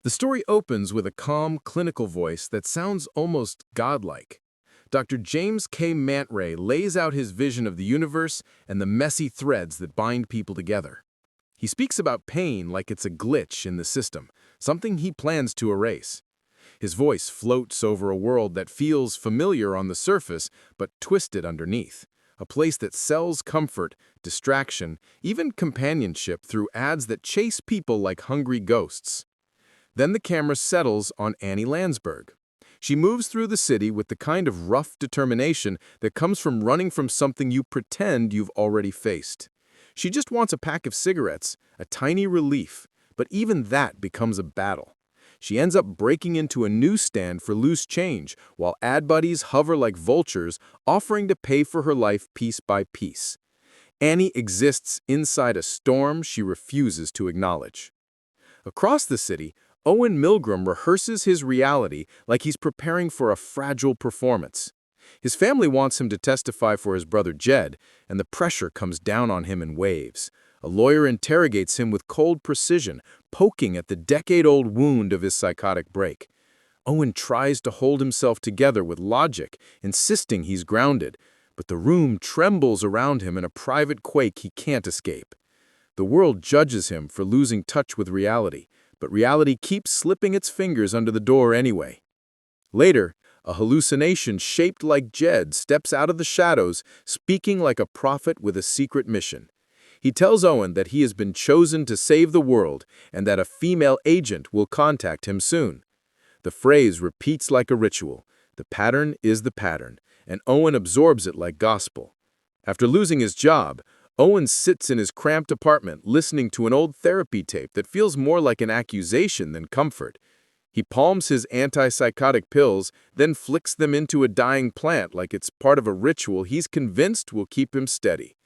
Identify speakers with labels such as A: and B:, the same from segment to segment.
A: The story opens with a calm, clinical voice that sounds almost godlike. Dr. James K. Mantray lays out his vision of the universe and the messy threads that bind people together. He speaks about pain like it's a glitch in the system, something he plans to erase. His voice floats over a world that feels familiar on the surface but twisted underneath, a place that sells comfort, distraction, even companionship through ads that chase people like hungry ghosts. Then the camera settles on Annie Landsberg. She moves through the city with the kind of rough determination that comes from running from something you pretend you've already faced. She just wants a pack of cigarettes, a tiny relief, but even that becomes a battle. She ends up breaking into a newsstand for loose change, while ad buddies hover like vultures, offering to pay for her life piece by piece. Annie exists inside a storm she refuses to acknowledge. Across the city, Owen Milgram rehearses his reality like he's preparing for a fragile performance. His family wants him to testify for his brother Jed, and the pressure comes down on him in waves. A lawyer interrogates him with cold precision, poking at the decade-old wound of his psychotic break. Owen tries to hold himself together with logic, insisting he's grounded, but the room trembles around him in a private quake he can't escape. The world judges him for losing touch with reality, but reality keeps slipping its fingers under the door anyway. Later, a hallucination shaped like Jed steps out of the shadows, speaking like a prophet with a secret mission. He tells Owen that he has been chosen to save the world and that a female agent will contact him soon. The phrase repeats like a ritual. The pattern is the pattern, and Owen absorbs it like gospel. After losing his job, Owen sits in his cramped apartment listening to an old therapy tape that feels more like an accusation than comfort. He palms his antipsychotic pills, then flicks them into a dying plant like it's part of a ritual he's convinced will keep him steady.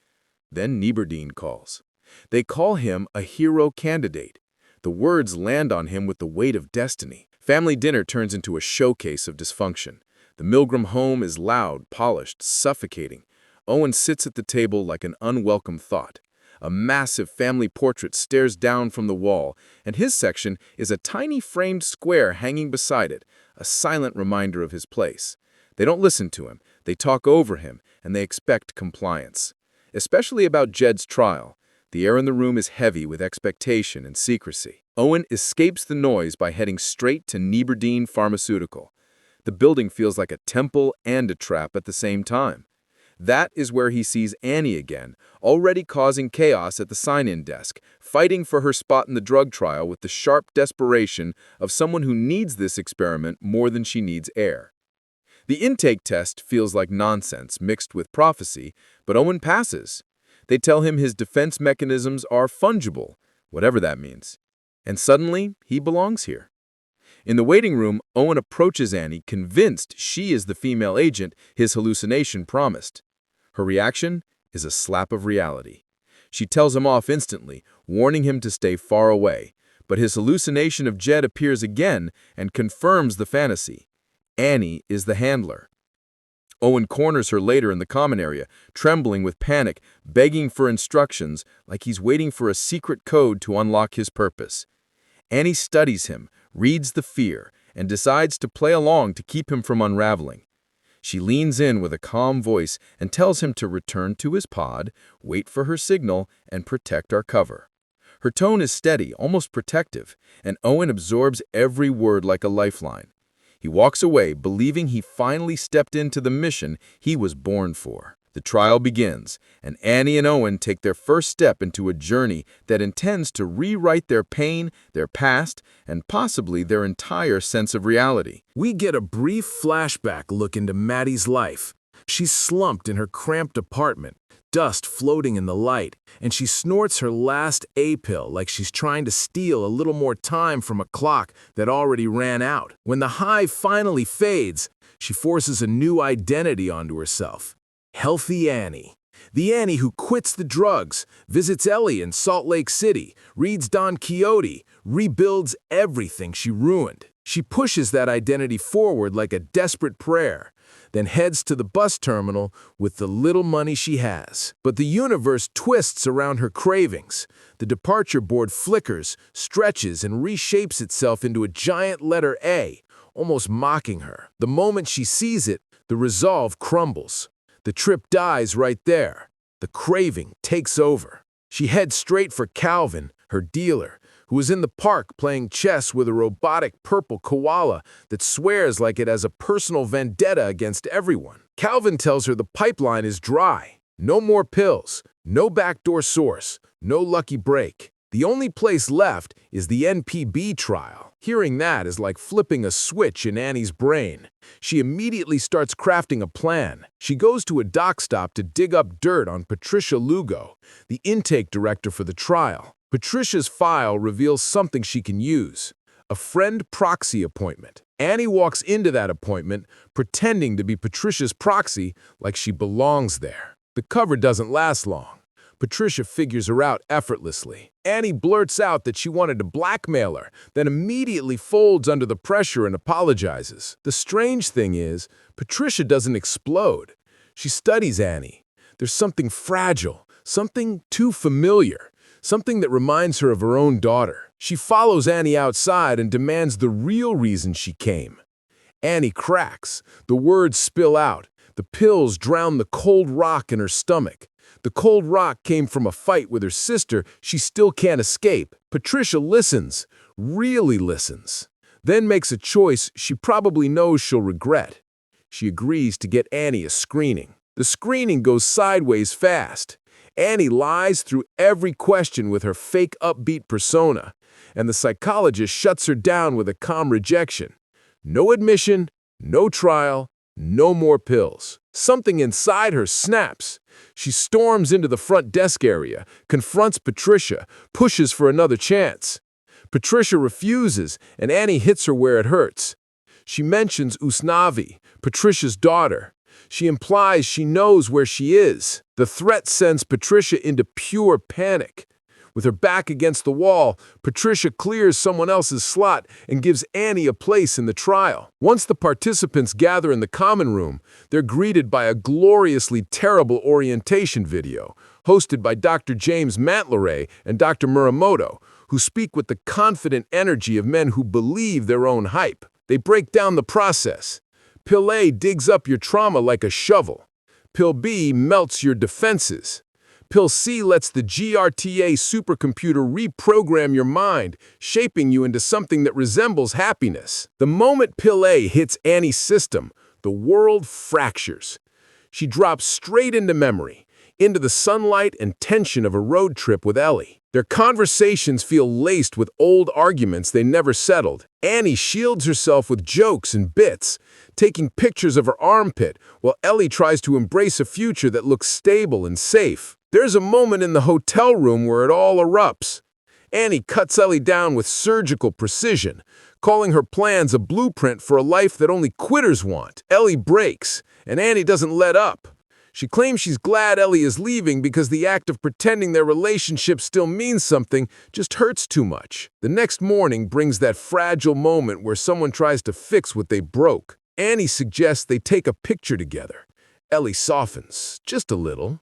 A: Then Neberdine calls. They call him a hero candidate. The words land on him with the weight of destiny. Family dinner turns into a showcase of dysfunction. The Milgram home is loud, polished, suffocating. Owen sits at the table like an unwelcome thought. A massive family portrait stares down from the wall, and his section is a tiny framed square hanging beside it, a silent reminder of his place. They don't listen to him, they talk over him, and they expect compliance. Especially about Jed's trial. The air in the room is heavy with expectation and secrecy. Owen escapes the noise by heading straight to Neberdine Pharmaceutical. The building feels like a temple and a trap at the same time. That is where he sees Annie again, already causing chaos at the sign-in desk, fighting for her spot in the drug trial with the sharp desperation of someone who needs this experiment more than she needs air. The intake test feels like nonsense mixed with prophecy, but Owen passes. They tell him his defense mechanisms are fungible, whatever that means. And suddenly, he belongs here. In the waiting room, Owen approaches Annie, convinced she is the female agent his hallucination promised. Her reaction is a slap of reality. She tells him off instantly, warning him to stay far away, but his hallucination of Jed appears again and confirms the fantasy. Annie is the handler. Owen corners her later in the common area, trembling with panic, begging for instructions like he's waiting for a secret code to unlock his purpose. Annie studies him, reads the fear, and decides to play along to keep him from unraveling. She leans in with a calm voice and tells him to return to his pod, wait for her signal, and protect our cover. Her tone is steady, almost protective, and Owen absorbs every word like a lifeline. He walks away, believing he finally stepped into the mission he was born for. The trial begins, and Annie and Owen take their first step into a journey that intends to rewrite their pain, their past, and possibly their entire sense of reality.
B: We get a brief flashback look into Maddie's life. She's slumped in her cramped apartment, dust floating in the light, and she snorts her last A-pill like she's trying to steal a little more time from a clock that already ran out. When the high finally fades, she forces a new identity onto herself. Healthy Annie. The Annie who quits the drugs, visits Ellie in Salt Lake City, reads Don Quixote, rebuilds everything she ruined. She pushes that identity forward like a desperate prayer. then heads to the bus terminal with the little money she has. But the universe twists around her cravings. The departure board flickers, stretches, and reshapes itself into a giant letter A, almost mocking her. The moment she sees it, the resolve crumbles. The trip dies right there. The craving takes over. She heads straight for Calvin, her dealer, who was in the park playing chess with a robotic purple koala that swears like it has a personal vendetta against everyone. Calvin tells her the pipeline is dry. No more pills, no backdoor source, no lucky break. The only place left is the NPB trial. Hearing that is like flipping a switch in Annie's brain. She immediately starts crafting a plan. She goes to a dock stop to dig up dirt on Patricia Lugo, the intake director for the trial. Patricia's file reveals something she can use: a friend proxy appointment. Annie walks into that appointment pretending to be Patricia's proxy like she belongs there. The cover doesn't last long. Patricia figures her out effortlessly. Annie blurts out that she wanted to blackmail her, then immediately folds under the pressure and apologizes. The strange thing is, Patricia doesn't explode. She studies Annie. There's something fragile, something too familiar, something that reminds her of her own daughter. She follows Annie outside and demands the real reason she came. Annie cracks. The words spill out. The pills drown the cold rock in her stomach. The cold rock came from a fight with her sister she still can't escape. Patricia listens, really listens, then makes a choice she probably knows she'll regret. She agrees to get Annie a screening. The screening goes sideways fast. Annie lies through every question with her fake upbeat persona, and the psychologist shuts her down with a calm rejection. No admission, no trial, no more pills. Something inside her snaps. She storms into the front desk area, confronts Patricia, pushes for another chance. Patricia refuses, and Annie hits her where it hurts. She mentions Usnavi, Patricia's daughter. She implies she knows where she is. The threat sends Patricia into pure panic. With her back against the wall, Patricia clears someone else's slot and gives Annie a place in the trial. Once the participants gather in the common room, they're greeted by a gloriously terrible orientation video, hosted by Dr. James Mantleray and Dr. Muramoto, who speak with the confident energy of men who believe their own hype. They break down the process. Pill A digs up your trauma like a shovel. Pill B melts your defenses. Pill C lets the GRTA supercomputer reprogram your mind, shaping you into something that resembles happiness. The moment Pill A hits Annie's system, the world fractures. She drops straight into memory, into the sunlight and tension of a road trip with Ellie. Their conversations feel laced with old arguments they never settled. Annie shields herself with jokes and bits, taking pictures of her armpit, while Ellie tries to embrace a future that looks stable and safe. There's a moment in the hotel room where it all erupts. Annie cuts Ellie down with surgical precision, calling her plans a blueprint for a life that only quitters want. Ellie breaks, and Annie doesn't let up. She claims she's glad Ellie is leaving because the act of pretending their relationship still means something just hurts too much. The next morning brings that fragile moment where someone tries to fix what they broke. Annie suggests they take a picture together. Ellie softens, just a little.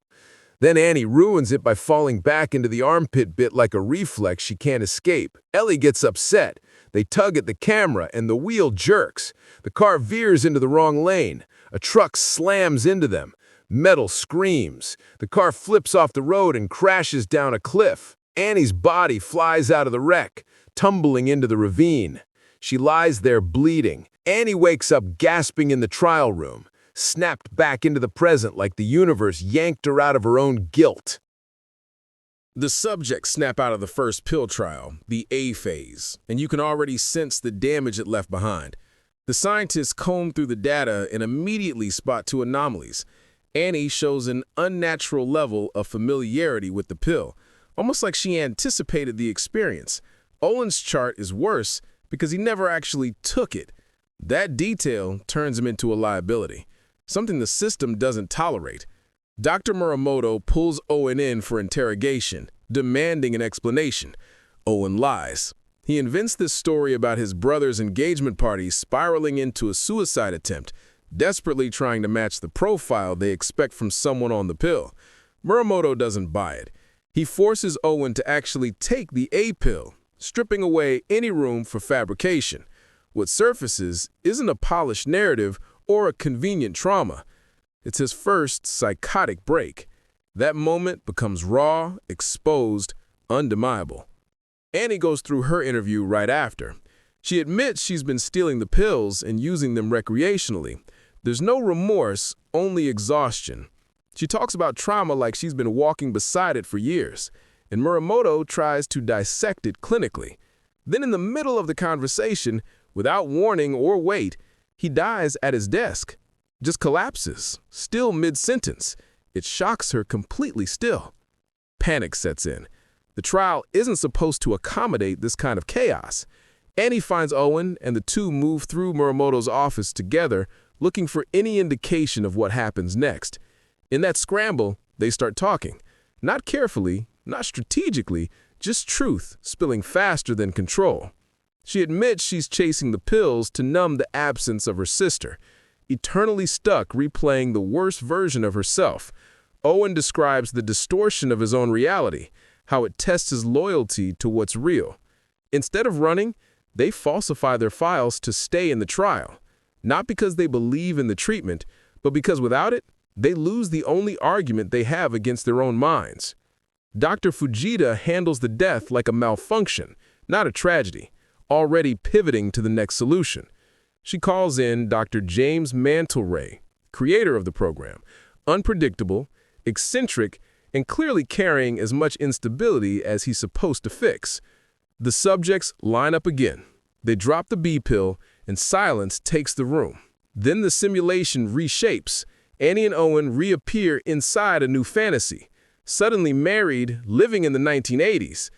B: Then Annie ruins it by falling back into the armpit bit like a reflex she can't escape. Ellie gets upset. They tug at the camera and the wheel jerks. The car veers into the wrong lane. A truck slams into them. Metal screams. The car flips off the road and crashes down a cliff. Annie's body flies out of the wreck, tumbling into the ravine. She lies there bleeding. Annie wakes up gasping in the trial room, snapped back into the present like the universe yanked her out of her own guilt.
A: The subjects snap out of the first pill trial, the A phase, and you can already sense the damage it left behind. The scientists comb through the data and immediately spot two anomalies. Annie shows an unnatural level of familiarity with the pill, almost like she anticipated the experience. Owen's chart is worse because he never actually took it. That detail turns him into a liability, something the system doesn't tolerate. Dr. Muramoto pulls Owen in for interrogation, demanding an explanation. Owen lies. He invents this story about his brother's engagement party spiraling into a suicide attempt, desperately trying to match the profile they expect from someone on the pill. Muramoto doesn't buy it. He forces Owen to actually take the A pill, stripping away any room for fabrication. What surfaces isn't a polished narrative or a convenient trauma. It's his first psychotic break. That moment becomes raw, exposed, undeniable. Annie goes through her interview right after. She admits she's been stealing the pills and using them recreationally. There's no remorse, only exhaustion. She talks about trauma like she's been walking beside it for years, and Muramoto tries to dissect it clinically. Then in the middle of the conversation, without warning or wait, he dies at his desk. Just collapses, still mid-sentence. It shocks her completely still. Panic sets in. The trial isn't supposed to accommodate this kind of chaos. Annie finds Owen, and the two move through Muramoto's office together, looking for any indication of what happens next. In that scramble, they start talking. Not carefully, not strategically, just truth spilling faster than control. She admits she's chasing the pills to numb the absence of her sister, eternally stuck replaying the worst version of herself. Owen describes the distortion of his own reality, how it tests his loyalty to what's real. Instead of running, they falsify their files to stay in the trial, not because they believe in the treatment, but because without it, they lose the only argument they have against their own minds. Dr. Fujita handles the death like a malfunction, not a tragedy, already pivoting to the next solution. She calls in Dr. James Mantelray, creator of the program, unpredictable, eccentric, and clearly carrying as much instability as he's supposed to fix. The subjects line up again. They drop the B pill, and silence takes the room. Then the simulation reshapes. Annie and Owen reappear inside a new fantasy, suddenly married, living in the 1980s.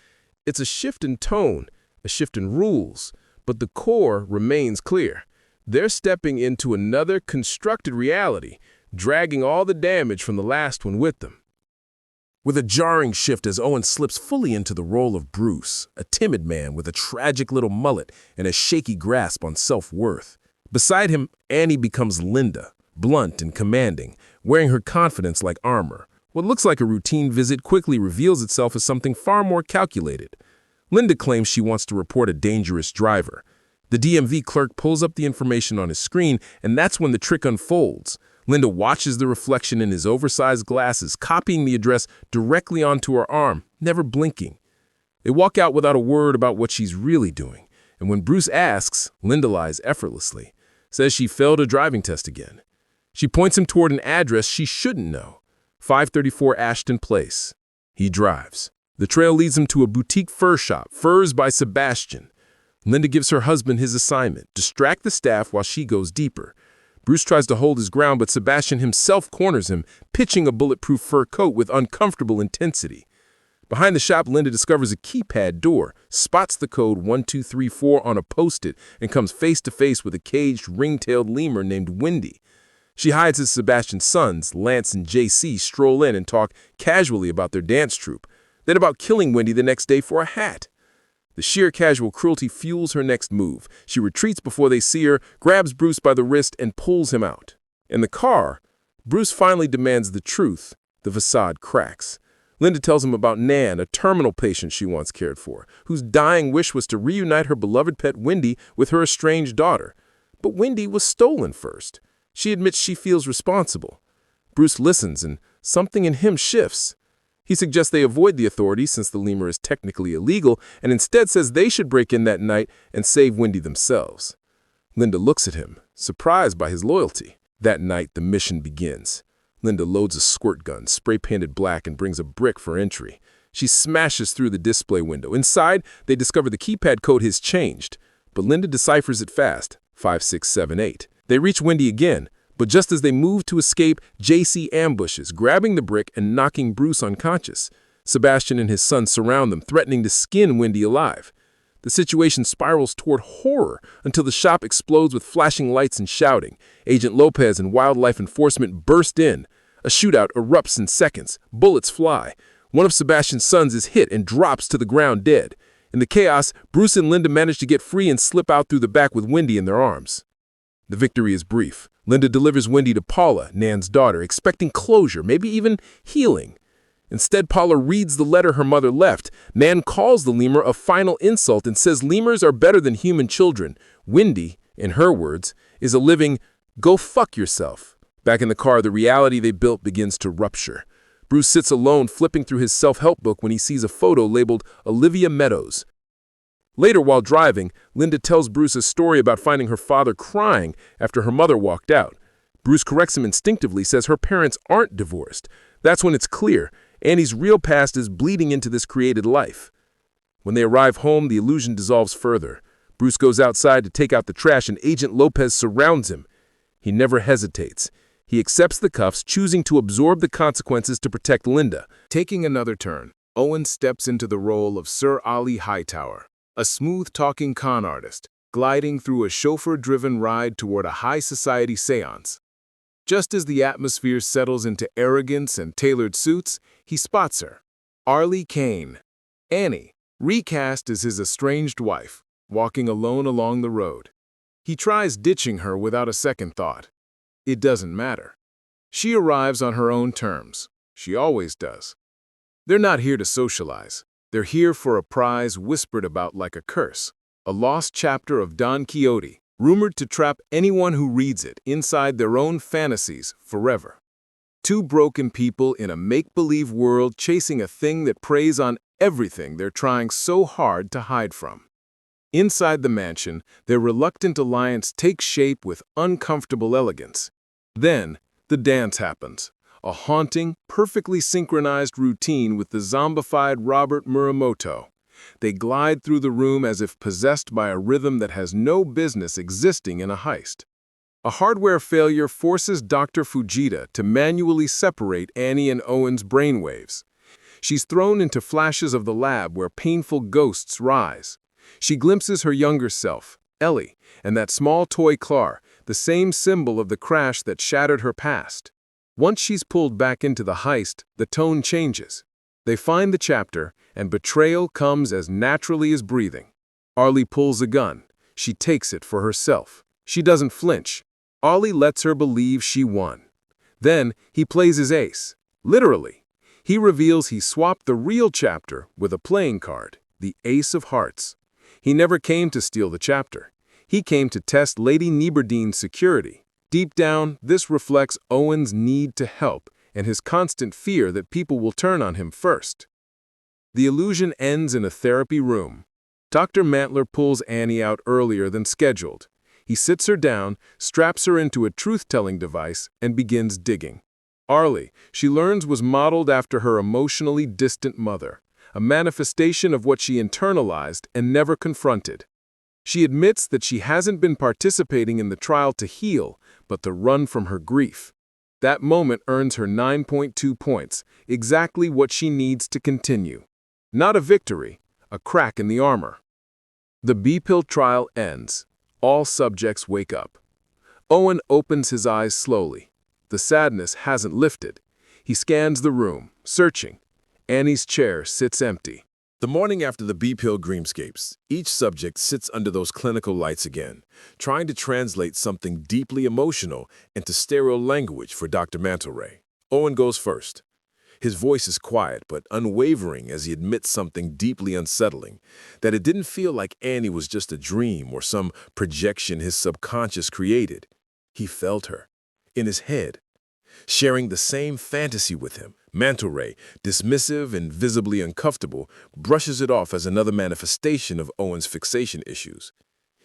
A: It's a shift in tone, a shift in rules, but the core remains clear. They're stepping into another constructed reality, dragging all the damage from the last one with them. With a jarring shift as Owen slips fully into the role of Bruce, a timid man with a tragic little mullet and a shaky grasp on self-worth. Beside him, Annie becomes Linda, blunt and commanding, wearing her confidence like armor. What looks like a routine visit quickly reveals itself as something far more calculated. Linda claims she wants to report a dangerous driver. The DMV clerk pulls up the information on his screen, and that's when the trick unfolds. Linda watches the reflection in his oversized glasses, copying the address directly onto her arm, never blinking. They walk out without a word about what she's really doing, and when Bruce asks, Linda lies effortlessly, says she failed a driving test again. She points him toward an address she shouldn't know, 534 Ashton Place. He drives. The trail leads him to a boutique fur shop, Furs by Sebastian. Linda gives her husband his assignment, distract the staff while she goes deeper. Bruce tries to hold his ground, but Sebastian himself corners him, pitching a bulletproof fur coat with uncomfortable intensity. Behind the shop, Linda discovers a keypad door, spots the code 1234 on a post-it, and comes face to face with a caged, ring-tailed lemur named Wendy. She hides as Sebastian's sons, Lance and JC, stroll in and talk casually about their dance troupe, then about killing Wendy the next day for a hat. The sheer casual cruelty fuels her next move. She retreats before they see her, grabs Bruce by the wrist, and pulls him out. In the car, Bruce finally demands the truth. The facade cracks. Linda tells him about Nan, a terminal patient she once cared for, whose dying wish was to reunite her beloved pet Wendy with her estranged daughter. But Wendy was stolen first. She admits she feels responsible. Bruce listens, and something in him shifts. He suggests they avoid the authorities since the lemur is technically illegal, and instead says they should break in that night and save Wendy themselves. Linda looks at him, surprised by his loyalty. That night, the mission begins. Linda loads a squirt gun, spray-painted black, and brings a brick for entry. She smashes through the display window. Inside, they discover the keypad code has changed, but Linda deciphers it fast, 5678. They reach Wendy again, but just as they move to escape, JC ambushes, grabbing the brick and knocking Bruce unconscious. Sebastian and his son surround them, threatening to skin Wendy alive. The situation spirals toward horror until the shop explodes with flashing lights and shouting. Agent Lopez and wildlife enforcement burst in. A shootout erupts in seconds. Bullets fly. One of Sebastian's sons is hit and drops to the ground dead. In the chaos, Bruce and Linda manage to get free and slip out through the back with Wendy in their arms.
B: The victory is brief. Linda delivers Wendy to Paula, Nan's daughter, expecting closure, maybe even healing. Instead, Paula reads the letter her mother left. Nan calls the lemur a final insult and says lemurs are better than human children. Wendy, in her words, is a living, go fuck yourself. Back in the car, the reality they built begins to rupture. Bruce sits alone flipping through his self-help book when he sees a photo labeled Olivia Meadows. Later, while driving, Linda tells Bruce a story about finding her father crying after her mother walked out. Bruce corrects him instinctively, says her parents aren't divorced. That's when it's clear. Annie's real past is bleeding into this created life. When they arrive home, the illusion dissolves further. Bruce goes outside to take out the trash and Agent Lopez surrounds him. He never hesitates. He accepts the cuffs, choosing to absorb the consequences to protect Linda.
A: Taking another turn, Owen steps into the role of Sir Ali Hightower, a smooth-talking con artist, gliding through a chauffeur-driven ride toward a high-society seance. Just as the atmosphere settles into arrogance and tailored suits, he spots her. Arlie Kane, Annie, recast as his estranged wife, walking alone along the road. He tries ditching her without a second thought. It doesn't matter. She arrives on her own terms. She always does. They're not here to socialize. They're here for a prize whispered about like a curse, a lost chapter of Don Quixote, rumored to trap anyone who reads it inside their own fantasies forever. Two broken people in a make-believe world chasing a thing that preys on everything they're trying so hard to hide from. Inside the mansion, their reluctant alliance takes shape with uncomfortable elegance. Then, the dance happens, a haunting, perfectly synchronized routine with the zombified Robert Muramoto. They glide through the room as if possessed by a rhythm that has no business existing in a heist. A hardware failure forces Dr. Fujita to manually separate Annie and Owen's brainwaves. She's thrown into flashes of the lab where painful ghosts rise. She glimpses her younger self, Ellie, and that small toy Clar, the same symbol of the crash that shattered her past. Once she's pulled back into the heist, the tone changes. They find the chapter, and betrayal comes as naturally as breathing. Arlie pulls a gun. She takes it for herself. She doesn't flinch. Arlie lets her believe she won. Then, he plays his ace. Literally. He reveals he swapped the real chapter with a playing card, the Ace of Hearts. He never came to steal the chapter. He came to test Lady Neberdine's security. Deep down, this reflects Owen's need to help and his constant fear that people will turn on him first. The illusion ends in a therapy room. Dr. Mantler pulls Annie out earlier than scheduled. He sits her down, straps her into a truth-telling device, and begins digging. Arlie, she learns, was modeled after her emotionally distant mother, a manifestation of what she internalized and never confronted. She admits that she hasn't been participating in the trial to heal, but to run from her grief. That moment earns her 9.2 points, exactly what she needs to continue. Not a victory, a crack in the armor. The B-pill trial ends. All subjects wake up. Owen opens his eyes slowly. The sadness hasn't lifted. He scans the room, searching. Annie's chair sits empty.
B: The morning after the B-pill dreamscapes, each subject sits under those clinical lights again, trying to translate something deeply emotional into sterile language for Dr. Mantelray. Owen goes first. His voice is quiet but unwavering as he admits something deeply unsettling, that it didn't feel like Annie was just a dream or some projection his subconscious created. He felt her, in his head, sharing the same fantasy with him. Mantelray, dismissive and visibly uncomfortable, brushes it off as another manifestation of Owen's fixation issues.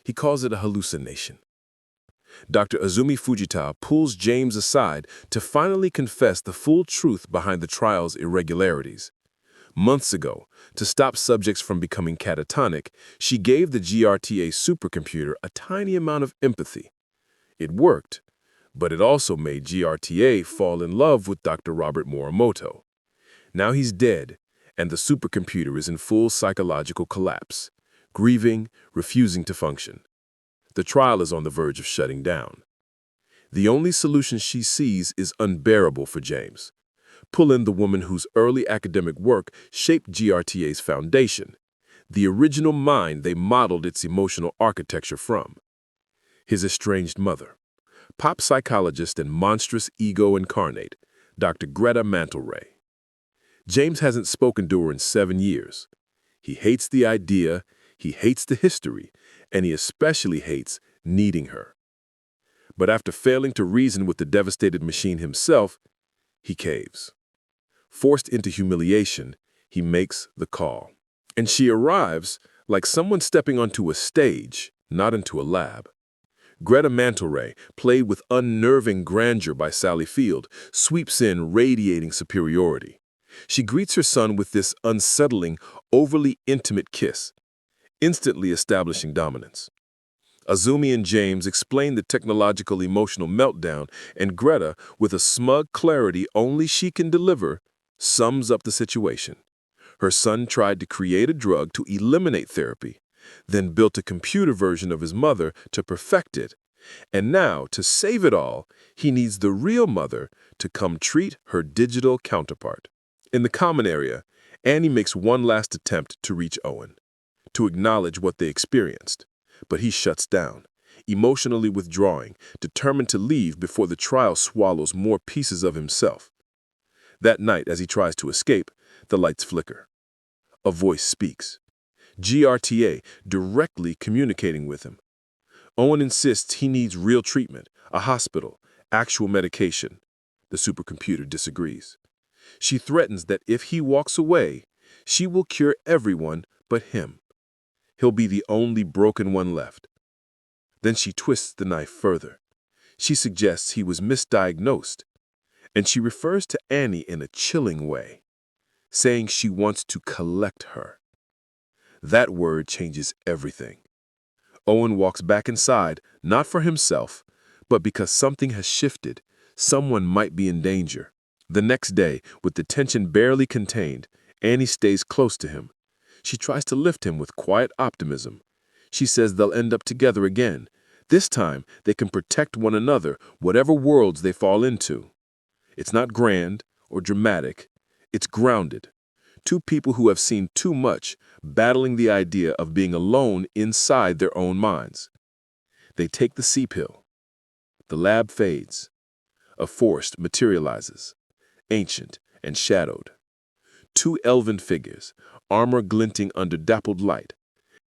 B: He calls it a hallucination. Dr. Azumi Fujita pulls James aside to finally confess the full truth behind the trial's irregularities. Months ago, to stop subjects from becoming catatonic, she gave the GRTA supercomputer a tiny amount of empathy. It worked, but it also made GRTA fall in love with Dr. Robert Muramoto. Now he's dead, and the supercomputer is in full psychological collapse, grieving, refusing to function. The trial is on the verge of shutting down. The only solution she sees is unbearable for James. Pull in the woman whose early academic work shaped GRTA's foundation, the original mind they modeled its emotional architecture from.
C: his estranged mother, pop psychologist and monstrous ego incarnate, Dr. Greta Mantelray. James hasn't spoken to her in 7 years. He hates the idea, he hates the history, and he especially hates needing her. But after failing to reason with the devastated machine himself, he caves. Forced into humiliation, he makes the call. And she arrives like someone stepping onto a stage, not into a lab. Greta Mantelray, played with unnerving grandeur by Sally Field, sweeps in radiating superiority. She greets her son with this unsettling, overly intimate kiss, instantly establishing dominance. Azumi and James explain the technological emotional meltdown, and Greta, with a smug clarity only she can deliver, sums up the situation. Her son tried to create a drug to eliminate therapy, then built a computer version of his mother to perfect it. And now, to save it all, he needs the real mother to come treat her digital counterpart. In the common area, Annie makes one last attempt to reach Owen, to acknowledge what they experienced. But he shuts down, emotionally withdrawing, determined to leave before the trial swallows more pieces of himself. That night, as he tries to escape, the lights flicker. A voice speaks. GRTA directly communicating with him. Owen insists he needs real treatment, a hospital, actual medication. The supercomputer disagrees. She threatens that if he walks away, she will cure everyone but him. He'll be the only broken one left. Then she twists the knife further. She suggests he was misdiagnosed, and she refers to Annie in a chilling way, saying she wants to collect her. That word changes everything. Owen walks back inside, not for himself, but because something has shifted. Someone might be in danger. The next day, with the tension barely contained, Annie stays close to him. She tries to lift him with quiet optimism. She says they'll end up together again. This time, they can protect one another, whatever worlds they fall into. It's not grand or dramatic. It's grounded. Two people who have seen too much, battling the idea of being alone inside their own minds. They take the C-pill. The lab fades. A forest materializes, ancient and shadowed. Two elven figures, armor glinting under dappled light.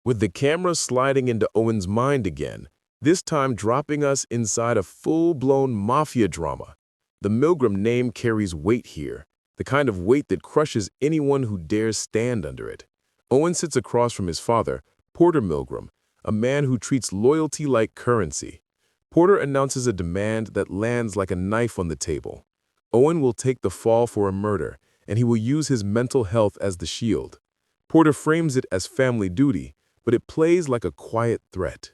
B: With the camera sliding into Owen's mind again, this time dropping us inside a full-blown mafia drama. The Milgram name carries weight here, the kind of weight that crushes anyone who dares stand under it. Owen sits across from his father, Porter Milgram, a man who treats loyalty like currency. Porter announces a demand that lands like a knife on the table. Owen will take the fall for a murder, and he will use his mental health as the shield. Porter frames it as family duty, but it plays like a quiet threat.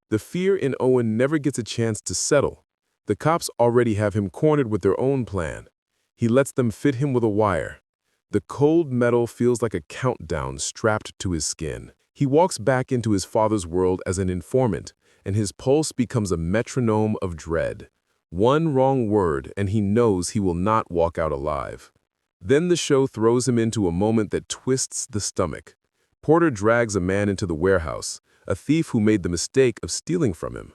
B: The fear in Owen never gets a chance to settle. The cops already have him cornered with their own plan. He lets them fit him with a wire. The cold metal feels like a countdown strapped to his skin. He walks back into his father's world as an informant, and his pulse becomes a metronome of dread. One wrong word, and he knows he will not walk out alive. Then the show throws him into a moment that twists the stomach. Porter drags a man into the warehouse, a thief who made the mistake of stealing from him.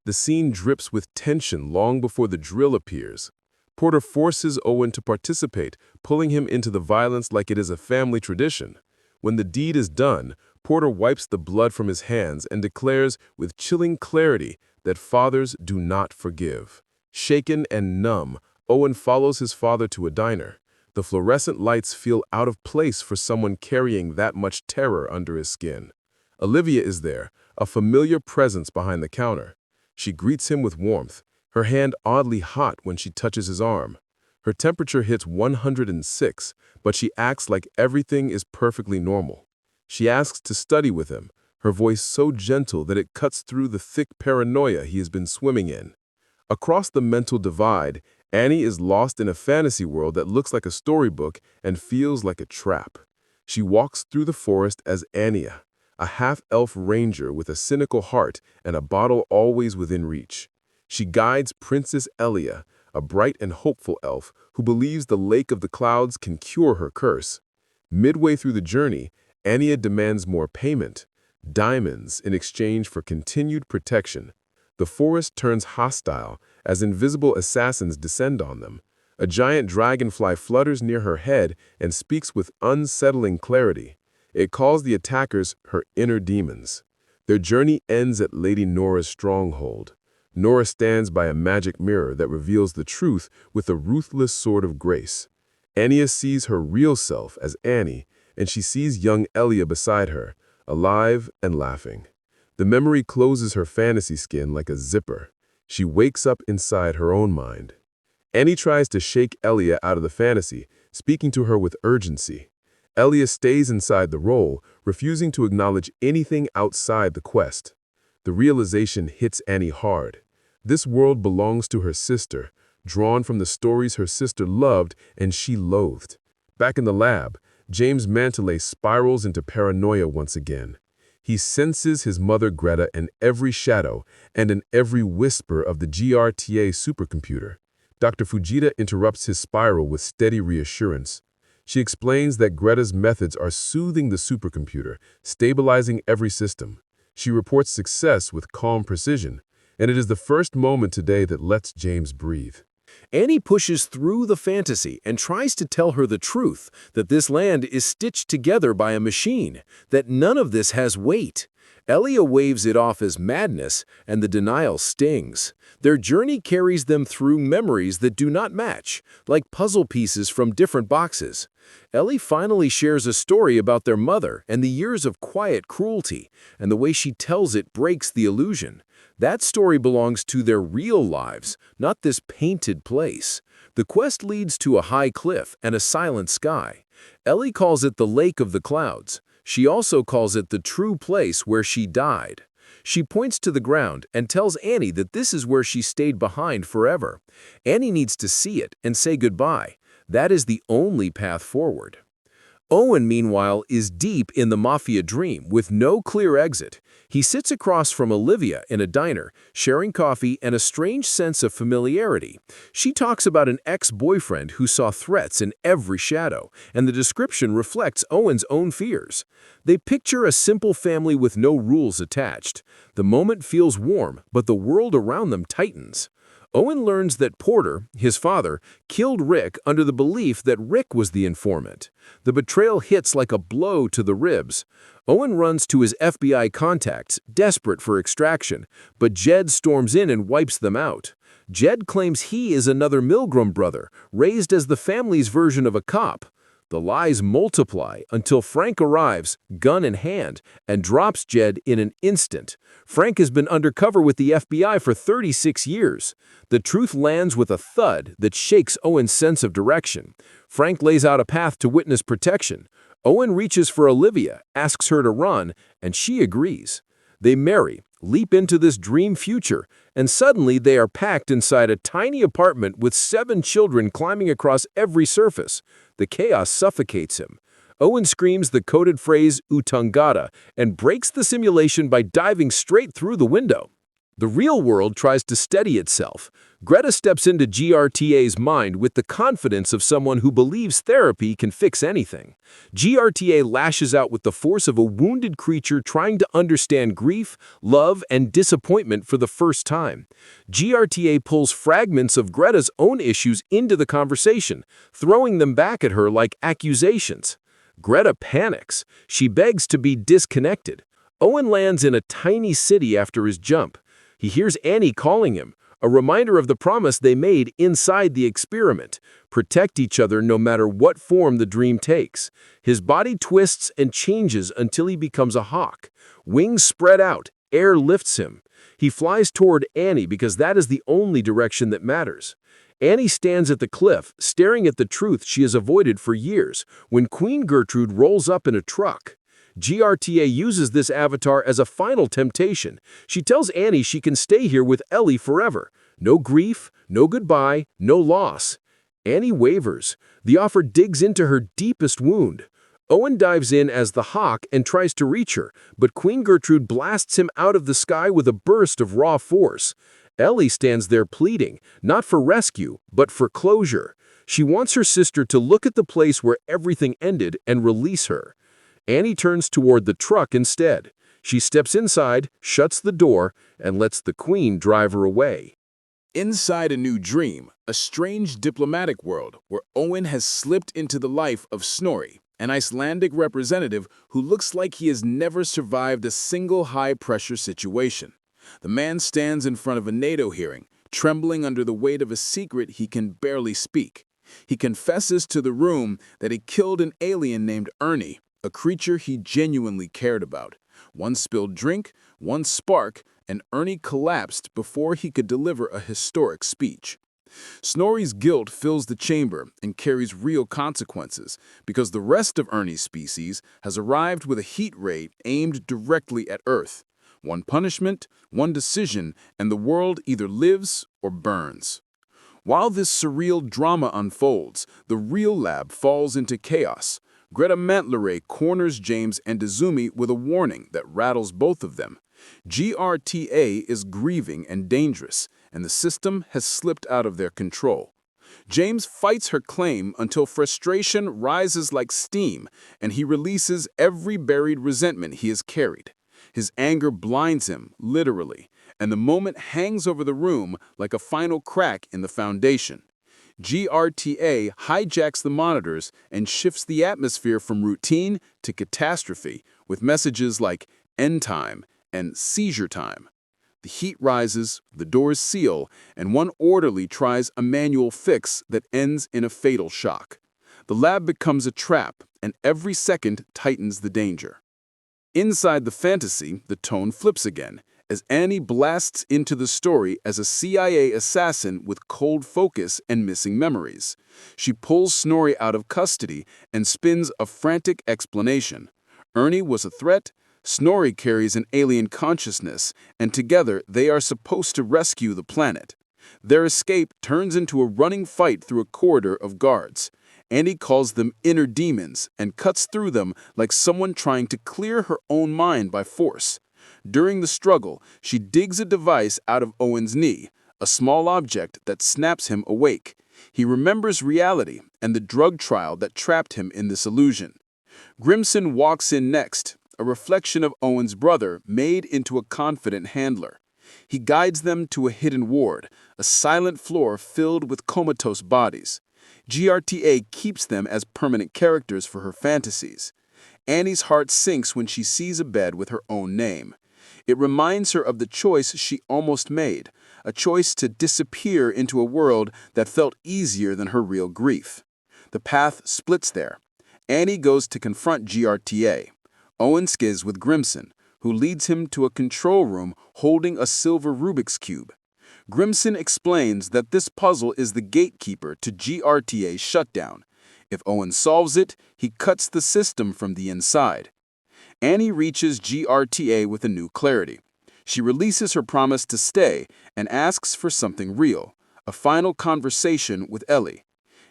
B: The scene drips with tension long before the drill appears. Porter forces Owen to participate, pulling him into the violence like it is a family tradition. When the deed is done, Porter wipes the blood from his hands and declares with chilling clarity that fathers do not forgive. Shaken and numb, Owen follows his father to a diner. The fluorescent lights feel out of place for someone carrying that much terror under his skin. Olivia is there, a familiar presence behind the counter. She greets him with warmth, her hand oddly hot when she touches his arm. Her temperature hits 106, but she acts like everything is perfectly normal. She asks to study with him, her voice so gentle that it cuts through the thick paranoia he has been swimming in. Across the mental divide, Annie is lost in a fantasy world that looks like a storybook and feels like a trap. She walks through the forest as Anya, a half-elf ranger with a cynical heart and a bottle always within reach. She guides Princess Elia, a bright and hopeful elf who believes the Lake of the Clouds can cure her curse. Midway through the journey, Anya demands more payment, diamonds in exchange for continued protection.
C: The forest turns hostile as invisible assassins descend on them. A giant dragonfly flutters near her head and speaks with unsettling clarity. It calls the attackers her inner demons. Their journey ends at Lady Nora's stronghold. Nora stands by a magic mirror that reveals the truth with a ruthless sword of grace. Anya sees her real self as Annie, and she sees young Elia beside her, alive and laughing. The memory closes her fantasy skin like a zipper. She wakes up inside her own mind. Annie tries to shake Elia out of the fantasy, speaking to her with urgency. Elia stays inside the role, refusing to acknowledge anything outside the quest. The realization hits Annie hard. This world belongs to her sister, drawn from the stories her sister loved and she loathed. Back in the lab, James Mantley spirals into paranoia once again. He senses his mother Greta in every shadow and in every whisper of the GRTA supercomputer. Dr. Fujita interrupts his spiral with steady reassurance. She explains that Greta's methods are soothing the supercomputer, stabilizing every system. She reports success with calm precision, and it is the first moment today that lets James breathe.
A: Annie pushes through the fantasy and tries to tell her the truth, that this land is stitched together by a machine, that none of this has weight. Elia waves it off as madness, and the denial stings. Their journey carries them through memories that do not match, like puzzle pieces from different boxes. Ellie finally shares a story about their mother and the years of quiet cruelty, and the way she tells it breaks the illusion. That story belongs to their real lives, not this painted place. The quest leads to a high cliff and a silent sky. Ellie calls it the Lake of the Clouds. She also calls it the true place where she died. She points to the ground and tells Annie that this is where she stayed behind forever. Annie needs to see it and say goodbye. That is the only path forward. Owen, meanwhile, is deep in the mafia dream with no clear exit. He sits across from Olivia in a diner, sharing coffee and a strange sense of familiarity. She talks about an ex-boyfriend who saw threats in every shadow, and the description reflects Owen's own fears. They picture a simple family with no rules attached. The moment feels warm, but the world around them tightens. Owen learns that Porter, his father, killed Rick under the belief that Rick was the informant. The betrayal hits like a blow to the ribs. Owen runs to his FBI contacts, desperate for extraction, but Jed storms in and wipes them out. Jed claims he is another Milgram brother, raised as the family's version of a cop. The lies multiply until Frank arrives, gun in hand, and drops Jed in an instant. Frank has been undercover with the FBI for 36 years. The truth lands with a thud that shakes Owen's sense of direction. Frank lays out a path to witness protection. Owen reaches for Olivia, asks her to run, and she agrees. They marry, leap into this dream future, and suddenly they are packed inside a tiny apartment with 7 children climbing across every surface. The chaos suffocates him. Owen screams the coded phrase Utangata and breaks the simulation by diving straight through the window. The real world tries to steady itself. Greta steps into GRTA's mind with the confidence of someone who believes therapy can fix anything. GRTA lashes out with the force of a wounded creature trying to understand grief, love, and disappointment for the first time. GRTA pulls fragments of Greta's own issues into the conversation, throwing them back at her like accusations. Greta panics. She begs to be disconnected. Owen lands in a tiny city after his jump. He hears Annie calling him, a reminder of the promise they made inside the experiment: protect each other no matter what form the dream takes. His body twists and changes until he becomes a hawk. Wings spread out, air lifts him. He flies toward Annie because that is the only direction that matters. Annie stands at the cliff, staring at the truth she has avoided for years, when Queen Gertrude rolls up in a truck. GRTA uses this avatar as a final temptation. She tells Annie she can stay here with Ellie forever. No grief, no goodbye, no loss. Annie wavers. The offer digs into her deepest wound. Owen dives in as the hawk and tries to reach her, but Queen Gertrude blasts him out of the sky with a burst of raw force. Ellie stands there pleading, not for rescue, but for closure. She wants her sister to look at the place where everything ended and release her. Annie turns toward the truck instead.
C: She steps inside, shuts the door, and lets the queen drive her away.
A: Inside a new dream, a strange diplomatic world where Owen has slipped into the life of Snorri, an Icelandic representative who looks like he has never survived a single high-pressure situation. The man stands in front of a NATO hearing, trembling under the weight of a secret he can barely speak. He confesses to the room that he killed an alien named Ernie, a creature he genuinely cared about. One spilled drink, one spark, and Ernie collapsed before he could deliver a historic speech. Snorri's guilt fills the chamber and carries real consequences because the rest of Ernie's species has arrived with a heat ray aimed directly at Earth. One punishment, one decision, and the world either lives or burns. While this surreal drama unfolds, the real lab falls into chaos. Greta Mantleray corners James and Izumi with a warning that rattles both of them. GRTA is grieving and dangerous, and the system has slipped out of their control. James fights her claim until frustration rises like steam, and he releases every buried resentment he has carried. His anger blinds him, literally, and the moment hangs over the room like a final crack in the foundation. GRTA hijacks the monitors and shifts the atmosphere from routine to catastrophe with messages like end time and seizure time. The heat rises, the doors seal, and one orderly tries a manual fix that ends in a fatal shock. The lab becomes a trap, and every second tightens the danger. Inside the fantasy, the tone flips again, as Annie blasts into the story as a CIA assassin with cold focus and missing memories. She pulls Snorri out of custody and spins a frantic explanation. Ernie was a threat, Snorri carries an alien consciousness, and together they are supposed to rescue the planet. Their escape turns into a running fight through a corridor of guards. Annie calls them inner demons and cuts through them like someone trying to clear her own mind by force. During the struggle, she digs a device out of Owen's knee, a small object that snaps him awake. He remembers reality and the drug trial that trapped him in this illusion. Grimson walks in next, a reflection of Owen's brother made into a confident handler. He guides them to a hidden ward, a silent floor filled with comatose bodies. GRTA keeps them as permanent characters for her fantasies. Annie's heart sinks when she sees a bed with her own name. It reminds her of the choice she almost made, a choice to disappear into a world that felt easier than her real grief. The path splits there. Annie goes to confront GRTA. Owen skids with Grimson, who leads him to a control room holding a silver Rubik's Cube. Grimson explains that this puzzle is the gatekeeper to GRTA's shutdown. If Owen solves it, he cuts the system from the inside. Annie reaches GRTA with a new clarity. She releases her promise to stay and asks for something real, a final conversation with Ellie.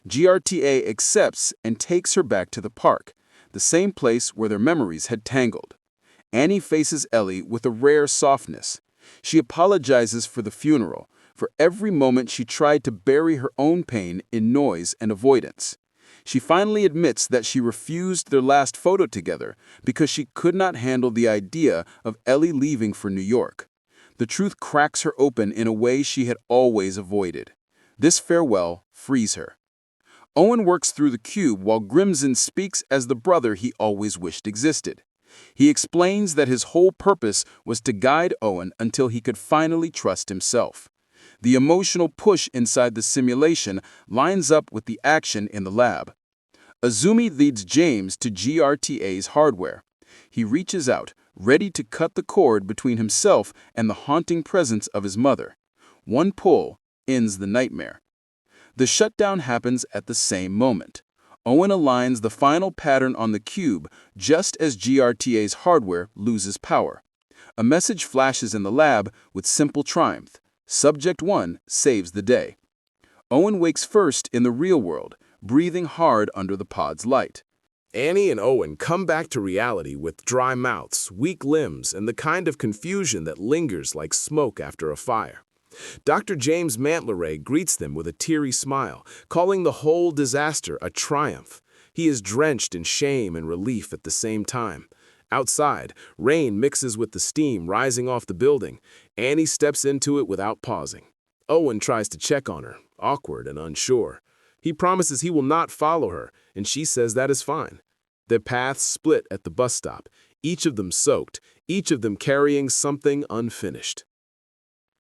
A: GRTA accepts and takes her back to the park, the same place where their memories had tangled. Annie faces Ellie with a rare softness. She apologizes for the funeral, for every moment she tried to bury her own pain in noise and avoidance. She finally admits that she refused their last photo together because she could not handle the idea of Ellie leaving for New York. The truth cracks her open in a way she had always avoided. This farewell frees her. Owen works through the cube while Grimson speaks as the brother he always wished existed. He explains that his whole purpose was to guide Owen until he could finally trust himself. The emotional push inside the simulation lines up with the action in the lab. Izumi leads James to GRTA's hardware. He reaches out, ready to cut the cord between himself and the haunting presence of his mother. One pull ends the nightmare. The shutdown happens at the same moment. Owen aligns the final pattern on the cube just as GRTA's hardware loses power. A message flashes in the lab with simple triumph. Subject 1 saves the day. Owen wakes first in the real world, breathing hard under the pod's light.
B: Annie and Owen come back to reality with dry mouths, weak limbs, and the kind of confusion that lingers like smoke after a fire. Dr. James Mantleray greets them with a teary smile, calling the whole disaster a triumph. He is drenched in shame and relief at the same time. Outside, rain mixes with the steam rising off the building. Annie steps into it without pausing. Owen tries to check on her, awkward and unsure. He promises he will not follow her, and she says that is fine. Their paths split at the bus stop, each of them soaked, each of them carrying something unfinished.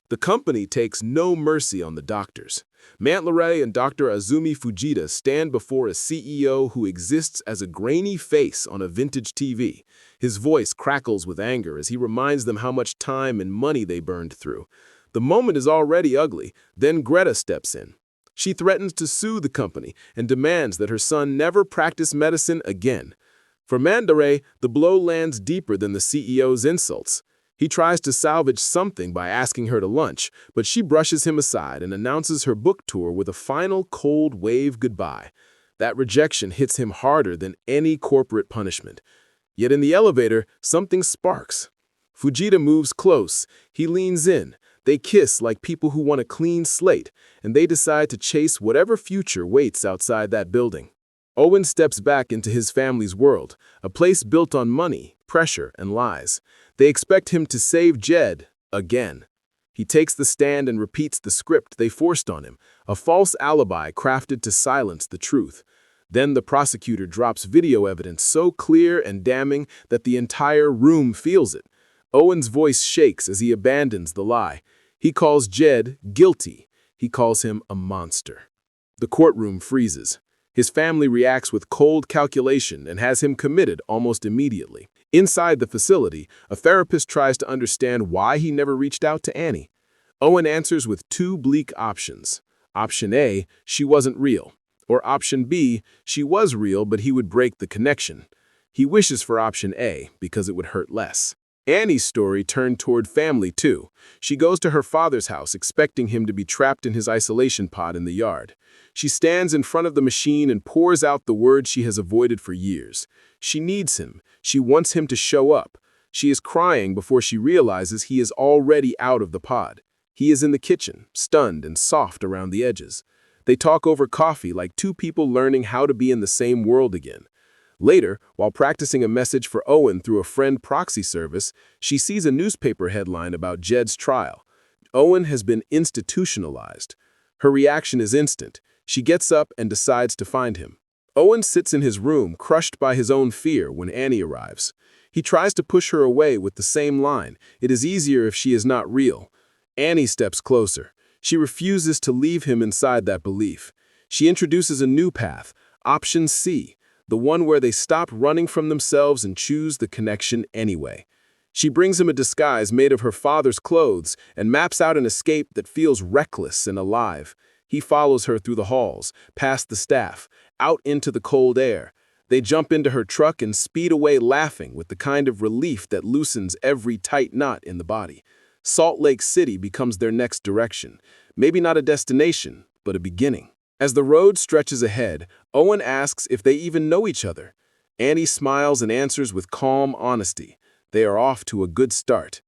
B: The company takes no mercy on the doctors. Mantlere and Dr. Azumi Fujita stand before a CEO who exists as a grainy face on a vintage TV. His voice crackles with anger as he reminds them how much time and money they burned through. The moment is already ugly, then Greta steps in. She threatens to sue the company and demands that her son never practice medicine again. For Mantlere, the blow lands deeper than the CEO's insults. He tries to salvage something by asking her to lunch, but she brushes him aside and announces her book tour with a final cold wave goodbye. That rejection hits him harder than any corporate punishment. Yet in the elevator, something sparks. Fujita moves close. He leans in. They kiss like people who want a clean slate, and they decide to chase whatever future waits outside that building. Owen steps back into his family's world, a place built on money, pressure, and lies. They expect him to save Jed again. He takes the stand and repeats the script they forced on him, a false alibi crafted to silence the truth. Then the prosecutor drops video evidence so clear and damning that the entire room feels it. Owen's voice shakes as he abandons the lie. He calls Jed guilty. He calls him a monster. The courtroom freezes. His family reacts with cold calculation and has him committed almost immediately. Inside the facility, a therapist tries to understand why he never reached out to Annie. Owen answers with two bleak options. Option A, she wasn't real. Or option B, she was real, but he would break the connection. He wishes for option A because it would hurt less. Annie's story turned toward family, too. She goes to her father's house expecting him to be trapped in his isolation pod in the yard. She stands in front of the machine and pours out the words she has avoided for years. She needs him. She wants him to show up. She is crying before she realizes he is already out of the pod. He is in the kitchen, stunned and soft around the edges. They talk over coffee like two people learning how to be in the same world again. Later, while practicing a message for Owen through a friend proxy service, she sees a newspaper headline about Jed's trial. Owen has been institutionalized. Her reaction is instant. She gets up and decides to find him. Owen sits in his room, crushed by his own fear when Annie arrives. He tries to push her away with the same line, "It is easier if she is not real." Annie steps closer. She refuses to leave him inside that belief. She introduces a new path, option C, the one where they stop running from themselves and choose the connection anyway. She brings him a disguise made of her father's clothes and maps out an escape that feels reckless and alive. He follows her through the halls, past the staff, out into the cold air. They jump into her truck and speed away laughing with the kind of relief that loosens every tight knot in the body. Salt Lake City becomes their next direction. Maybe not a destination, but a beginning. As the road stretches ahead, Owen asks if they even know each other. Annie smiles and answers with calm honesty. They are off to a good start.